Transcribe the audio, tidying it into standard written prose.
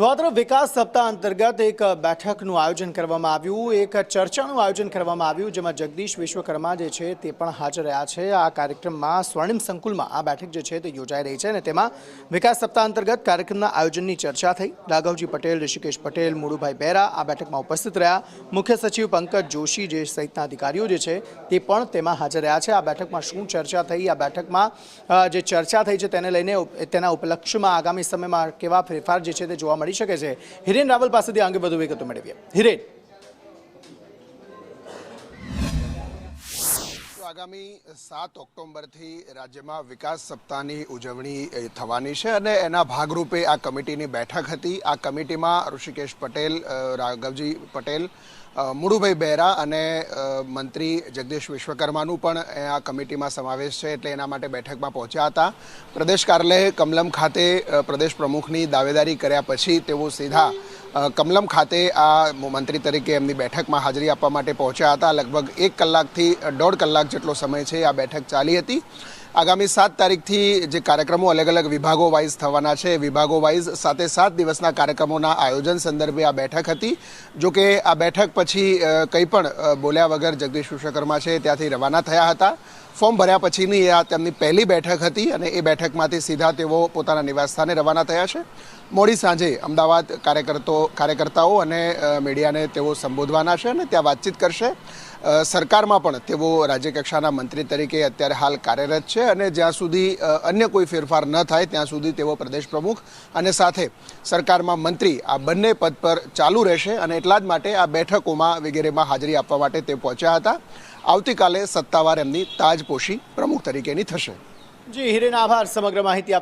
તો આ તરફ વિકાસ સપ્તાહ અંતર્ગત એક બેઠકનું આયોજન કરવામાં આવ્યું, એક ચર્ચાનું આયોજન કરવામાં આવ્યું, જેમાં જગદીશ વિશ્વકર્મા જે છે તે પણ હાજર રહ્યા છે। આ કાર્યક્રમમાં સ્વર્ણિમ સંકુલમાં આ બેઠક જે છે તે યોજાઈ રહી છે અને તેમાં વિકાસ સપ્તાહ અંતર્ગત કાર્યક્રમના આયોજનની ચર્ચા થઈ। રાઘવજી પટેલ, ઋષિકેશ પટેલ, મુળુભાઈ બેરા આ બેઠકમાં ઉપસ્થિત રહ્યા। મુખ્ય સચિવ પંકજ જોશી જે સહિતના અધિકારીઓ જે છે તે પણ તેમાં હાજર રહ્યા છે। આ બેઠકમાં શું ચર્ચા થઈ, આ બેઠકમાં જે ચર્ચા થઈ છે તેને લઈને તેના ઉપલક્ષ્યમાં આગામી સમયમાં કેવા ફેરફાર જે છે તે જોવા મળી શકે છે। હિરેન રાવલ પાસેથી અંગે વધુ વિગતો મેળવીએ। હિરેન, આગામી 7 ઓક્ટોબરથી રાજ્યમાં વિકાસ સપ્તાહની ઉજવણી થવાની છે અને એના ભાગરૂપે આ કમિટીની બેઠક હતી। આ કમિટીમાં ઋષિકેશ પટેલ, રાઘવજી પટેલ, મુળુભાઈ બેરા અને મંત્રી જગદીશ વિશ્વકર્માનું પણ આ કમિટીમાં સમાવેશ છે, એટલે એના માટે બેઠકમાં પહોંચ્યા હતા। પ્રદેશ કાર્યાલય કમલમ ખાતે પ્રદેશ પ્રમુખની દાવેદારી કર્યા પછી તેઓ સીધા કમલમ ખાતે આ મંત્રી તરીકે એમની બેઠકમાં હાજરી આપવા માટે પહોંચ્યા હતા। લગભગ 1 કલાકથી 1.5 કલાક જેટલો સમય છે આ બેઠક ચાલી હતી। આગામી 7 તારીખથી જે કાર્યક્રમો અલગ અલગ વિભાગો વાઇઝ થવાના છે, વિભાગો વાઇઝ 7 દિવસના કાર્યક્રમોના આયોજન સંદર્ભે આ બેઠક હતી। જોકે આ બેઠક પછી કંઈ પણ બોલ્યા વગર જગદીશ વિશ્વકર્મા છે ત્યાંથી રવાના થયા હતા। ફોર્મ ભર્યા પછીની આ તેમની પહેલી બેઠક હતી અને એ બેઠકમાંથી સીધા તેઓ પોતાના નિવાસસ્થાને રવાના થયા છે। મોડી સાંજે અમદાવાદ કાર્યકર્તાઓ અને મીડિયાને તેઓ સંબોધવાના છે અને ત્યાં વાતચીત કરશે। સરકારમાં પણ તેઓ રાજ્યકક્ષાના મંત્રી તરીકે અત્યારે હાલ કાર્યરત છે અને જ્યાં સુધી અન્ય કોઈ ફેરફાર ન થાય ત્યાં સુધી તેઓ પ્રદેશ પ્રમુખ અને સાથે સરકારમાં મંત્રી આ બંને પદ પર ચાલુ રહેશે અને એટલા જ માટે આ બેઠકોમાં વગેરેમાં હાજરી આપવા માટે તે પહોંચ્યા હતા। આવતીકાલે સત્તાવાર એમની તાજપોશી પ્રમુખ તરીકેની થશે। જી હિરેન, આભાર સમગ્ર માહિતી આપવા।